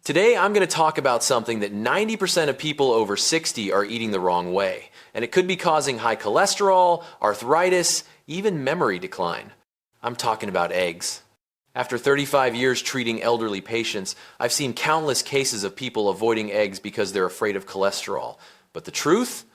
Today, I'm going to talk about something that 90% of people over 60 are eating the wrong way, and it could be causing high cholesterol, arthritis, even memory decline. I'm talking about eggs. After 35 years treating elderly patients, I've seen countless cases of people avoiding eggs because they're afraid of cholesterol. But the truth?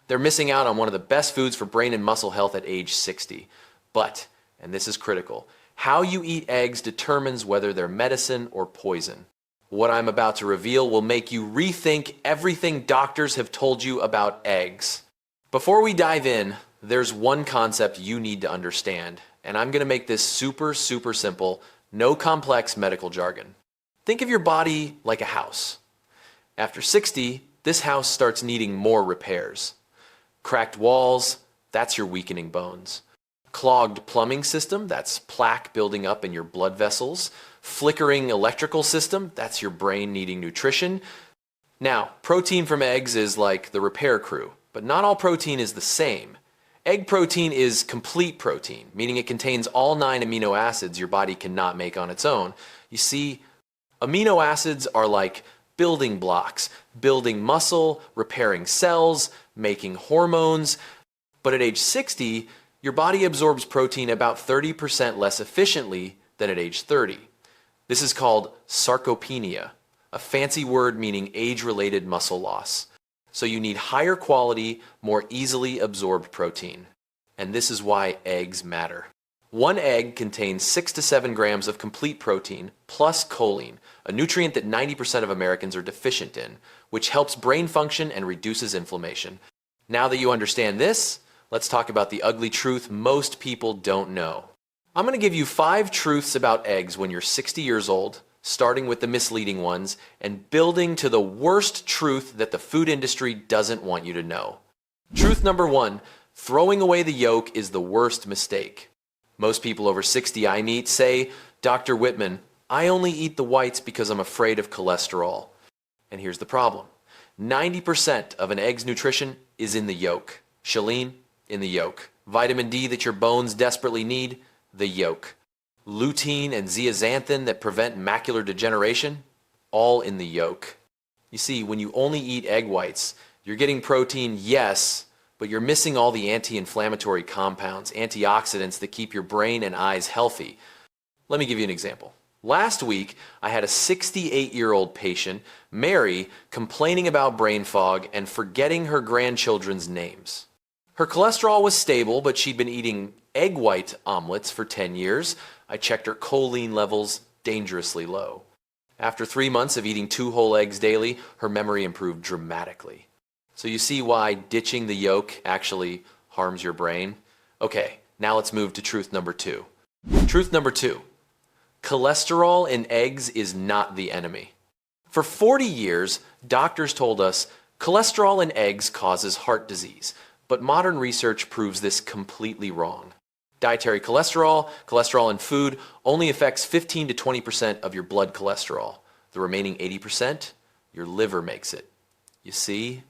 They're missing out on one of the best foods for brain and muscle health at age 60. But, and this is critical, how you eat eggs determines whether they're medicine or poison. What I'm about to reveal will make you rethink everything doctors have told you about eggs. Before we dive in, there's one concept you need to understand, and I'm going to make this super simple, no complex medical jargon. Think of your body like a house. After 60, this house starts needing more repairs. Cracked walls, that's your weakening bones. Clogged plumbing system, that's plaque building up in your blood vessels. Flickering electrical system, that's your brain needing nutrition. Now, protein from eggs is like the repair crew, but not all protein is the same. Egg protein is complete protein, meaning it contains all 9 amino acids your body cannot make on its own. You see, amino acids are like building blocks, building muscle, repairing cells, making hormones. But at age 60, your body absorbs protein about 30% less efficiently than at age 30. This is called sarcopenia, a fancy word meaning age-related muscle loss. So you need higher quality, more easily absorbed protein. And this is why eggs matter. One egg contains 6 to 7 grams of complete protein plus choline, a nutrient that 90% of Americans are deficient in, which helps brain function and reduces inflammation. Now that you understand this, let's talk about the ugly truth most people don't know. I'm going to give you 5 truths about eggs when you're 60 years old, starting with the misleading ones, and building to the worst truth that the food industry doesn't want you to know. Truth number 1, throwing away the yolk is the worst mistake. Most people over 60 I meet say, Dr. Whitman, I only eat the whites because I'm afraid of cholesterol. And here's the problem. 90% of an egg's nutrition is in the yolk. Choline, in the yolk. Vitamin D that your bones desperately need, the yolk. Lutein and zeaxanthin that prevent macular degeneration, all in the yolk. You see, when you only eat egg whites, you're getting protein, yes, but you're missing all the anti-inflammatory compounds, antioxidants that keep your brain and eyes healthy. Let me give you an example. Last week, I had a 68-year-old patient, Mary, complaining about brain fog and forgetting her grandchildren's names. Her cholesterol was stable, but she'd been eating egg white omelets for 10 years. I checked her choline levels, dangerously low. After 3 months of eating 2 whole eggs daily, her memory improved dramatically. So you see why ditching the yolk actually harms your brain? Okay, now let's move to truth number 2. Truth number 2. Cholesterol in eggs is not the enemy. For 40 years, doctors told us cholesterol in eggs causes heart disease, but modern research proves this completely wrong. Dietary cholesterol, cholesterol in food, only affects 15 to 20% of your blood cholesterol. The remaining 80%, your liver makes it. You see?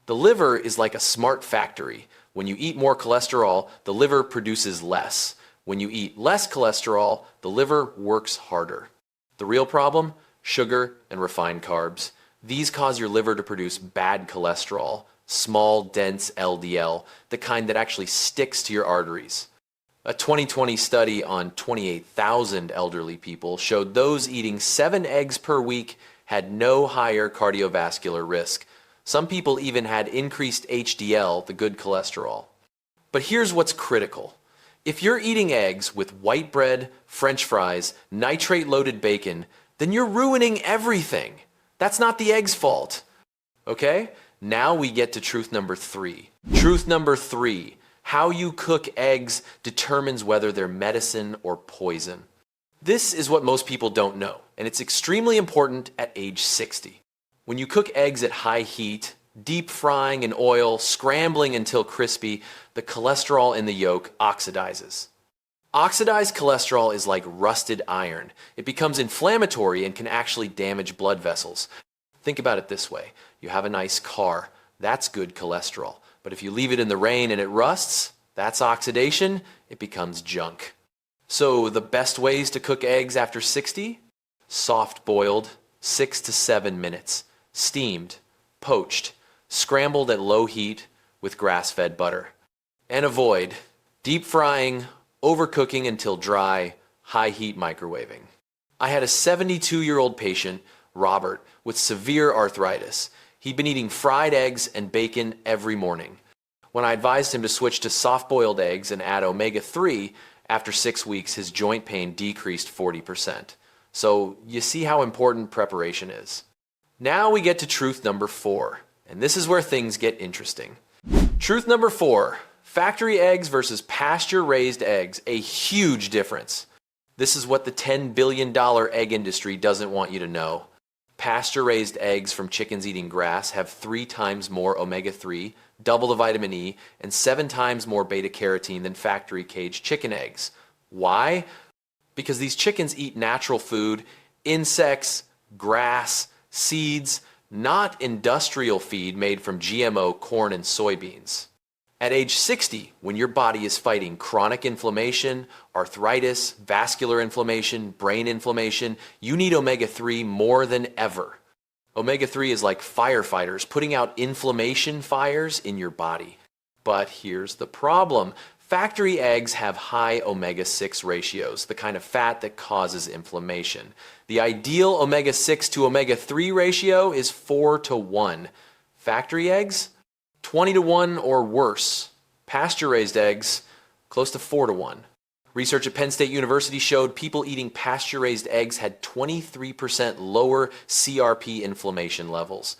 The liver is like a smart factory. When you eat more cholesterol, the liver produces less. When you eat less cholesterol, the liver works harder. The real problem? Sugar and refined carbs. These cause your liver to produce bad cholesterol, small, dense LDL, the kind that actually sticks to your arteries. A 2020 study on 28,000 elderly people showed those eating 7 eggs per week had no higher cardiovascular risk. Some people even had increased HDL, the good cholesterol. But here's what's critical. If you're eating eggs with white bread, French fries, nitrate-loaded bacon, then you're ruining everything. That's not the egg's fault. Okay? Now we get to truth number 3. Truth number 3. How you cook eggs determines whether they're medicine or poison. This is what most people don't know, and it's extremely important at age 60. When you cook eggs at high heat, deep frying in oil, scrambling until crispy, the cholesterol in the yolk oxidizes. Oxidized cholesterol is like rusted iron. It becomes inflammatory and can actually damage blood vessels. Think about it this way. You have a nice car. That's good cholesterol. But if you leave it in the rain and it rusts, that's oxidation. It becomes junk. So the best ways to cook eggs after 60? Soft boiled, 6 to 7 minutes, steamed, poached, scrambled at low heat with grass-fed butter. And avoid deep frying, overcooking until dry, high-heat microwaving. I had a 72-year-old patient, Robert, with severe arthritis. He'd been eating fried eggs and bacon every morning. When I advised him to switch to soft-boiled eggs and add omega-3, after 6 weeks his joint pain decreased 40%. So you see how important preparation is. Now we get to truth number 4, and this is where things get interesting. Truth number 4, factory eggs versus pasture-raised eggs, a huge difference. This is what the $10 billion egg industry doesn't want you to know. Pasture-raised eggs from chickens eating grass have 3 times more omega-3, double the vitamin E, and 7 times more beta-carotene than factory-caged chicken eggs. Why? Because these chickens eat natural food, insects, grass, seeds, not industrial feed made from GMO corn and soybeans. At age 60, when your body is fighting chronic inflammation, arthritis, vascular inflammation, brain inflammation, you need omega-3 more than ever. Omega-3 is like firefighters putting out inflammation fires in your body. But here's the problem. Factory eggs have high omega-6 ratios, the kind of fat that causes inflammation. The ideal omega-6 to omega-3 ratio is 4 to 1. Factory eggs? 20 to 1 or worse. Pasture-raised eggs, close to 4 to 1. Research at Penn State University showed people eating pasture-raised eggs had 23% lower CRP inflammation levels.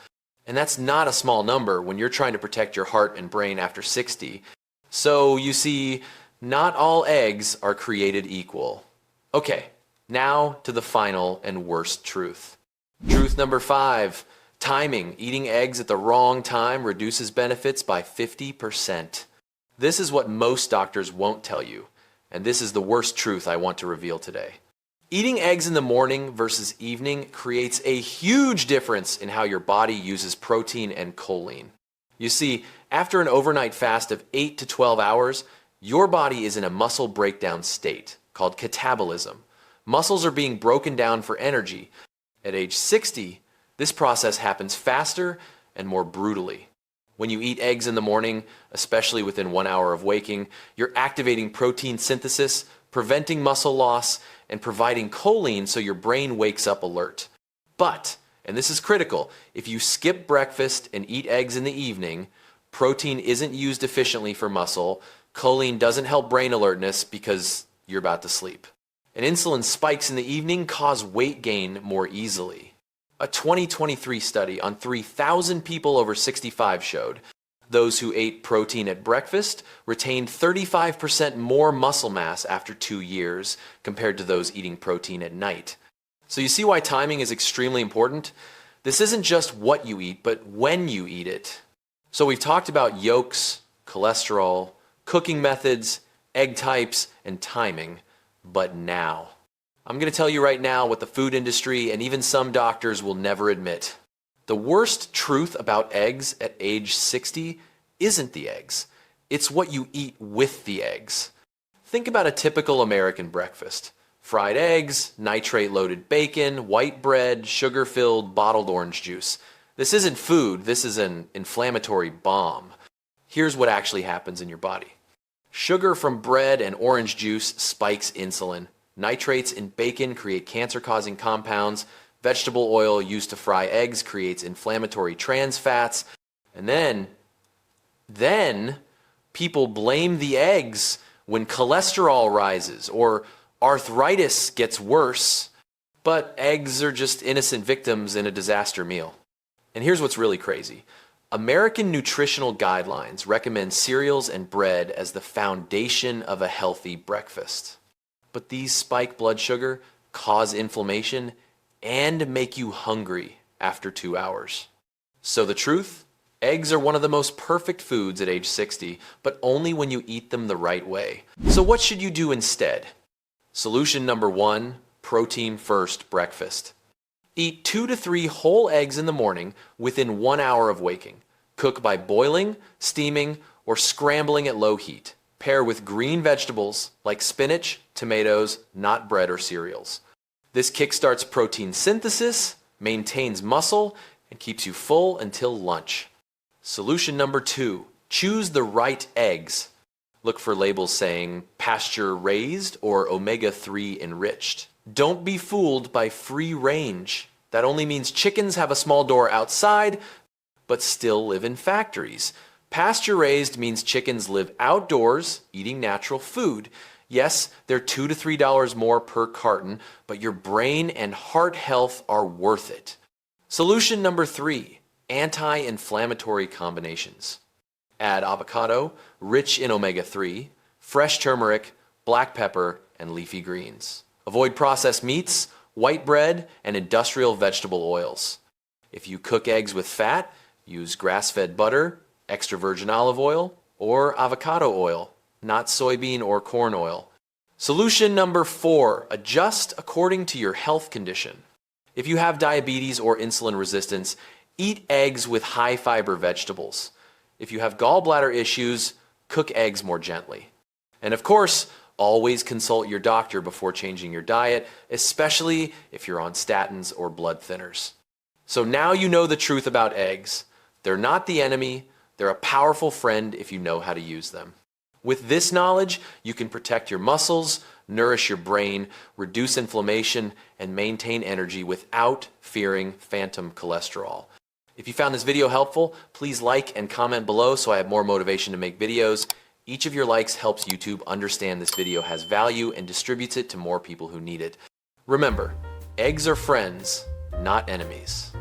And that's not a small number when you're trying to protect your heart and brain after 60. So you see, not all eggs are created equal. Okay, now to the final and worst truth. Truth number 5. Timing. Eating eggs at the wrong time reduces benefits by 50%. This is what most doctors won't tell you, and this is the worst truth I want to reveal today. Eating eggs in the morning versus evening creates a huge difference in how your body uses protein and choline. You see, after an overnight fast of 8 to 12 hours, your body is in a muscle breakdown state called catabolism. Muscles are being broken down for energy. At age 60, this process happens faster and more brutally. When you eat eggs in the morning, especially within 1 hour of waking, you're activating protein synthesis, preventing muscle loss, and providing choline so your brain wakes up alert. But, and this is critical, if you skip breakfast and eat eggs in the evening, protein isn't used efficiently for muscle, choline doesn't help brain alertness because you're about to sleep. And insulin spikes in the evening cause weight gain more easily. A 2023 study on 3,000 people over 65 showed those who ate protein at breakfast retained 35% more muscle mass after 2 years compared to those eating protein at night. So you see why timing is extremely important? This isn't just what you eat, but when you eat it. So we've talked about yolks, cholesterol, cooking methods, egg types, and timing. But now, I'm going to tell you right now what the food industry and even some doctors will never admit. The worst truth about eggs at age 60 isn't the eggs. It's what you eat with the eggs. Think about a typical American breakfast. Fried eggs, nitrate-loaded bacon, white bread, sugar-filled bottled orange juice. This isn't food, this is an inflammatory bomb. Here's what actually happens in your body. Sugar from bread and orange juice spikes insulin. Nitrates in bacon create cancer-causing compounds. Vegetable oil used to fry eggs creates inflammatory trans fats. And then people blame the eggs when cholesterol rises or arthritis gets worse. But eggs are just innocent victims in a disaster meal. And here's what's really crazy. American nutritional guidelines recommend cereals and bread as the foundation of a healthy breakfast. But these spike blood sugar, cause inflammation, and make you hungry after 2 hours. So the truth? Eggs are one of the most perfect foods at age 60, but only when you eat them the right way. So what should you do instead? Solution number 1, protein first breakfast. Eat 2 to 3 whole eggs in the morning within 1 hour of waking. Cook by boiling, steaming, or scrambling at low heat. Pair with green vegetables like spinach, tomatoes, not bread or cereals. This kickstarts protein synthesis, maintains muscle, and keeps you full until lunch. Solution number 2, choose the right eggs. Look for labels saying pasture-raised or omega-3 enriched. Don't be fooled by free range. That only means chickens have a small door outside, but still live in factories. Pasture-raised means chickens live outdoors, eating natural food. Yes, they're $2 to $3 more per carton, but your brain and heart health are worth it. Solution number 3, anti-inflammatory combinations. Add avocado, rich in omega-3, fresh turmeric, black pepper, and leafy greens. Avoid processed meats, white bread, and industrial vegetable oils. If you cook eggs with fat, use grass-fed butter, extra virgin olive oil, or avocado oil, not soybean or corn oil. Solution number 4, adjust according to your health condition. If you have diabetes or insulin resistance, eat eggs with high-fiber vegetables. If you have gallbladder issues, cook eggs more gently. And of course, always consult your doctor before changing your diet, especially if you're on statins or blood thinners. So now you know the truth about eggs. They're not the enemy, they're a powerful friend if you know how to use them. With this knowledge, you can protect your muscles, nourish your brain, reduce inflammation, and maintain energy without fearing phantom cholesterol. If you found this video helpful, please like and comment below so I have more motivation to make videos. Each of your likes helps YouTube understand this video has value and distributes it to more people who need it. Remember, eggs are friends, not enemies.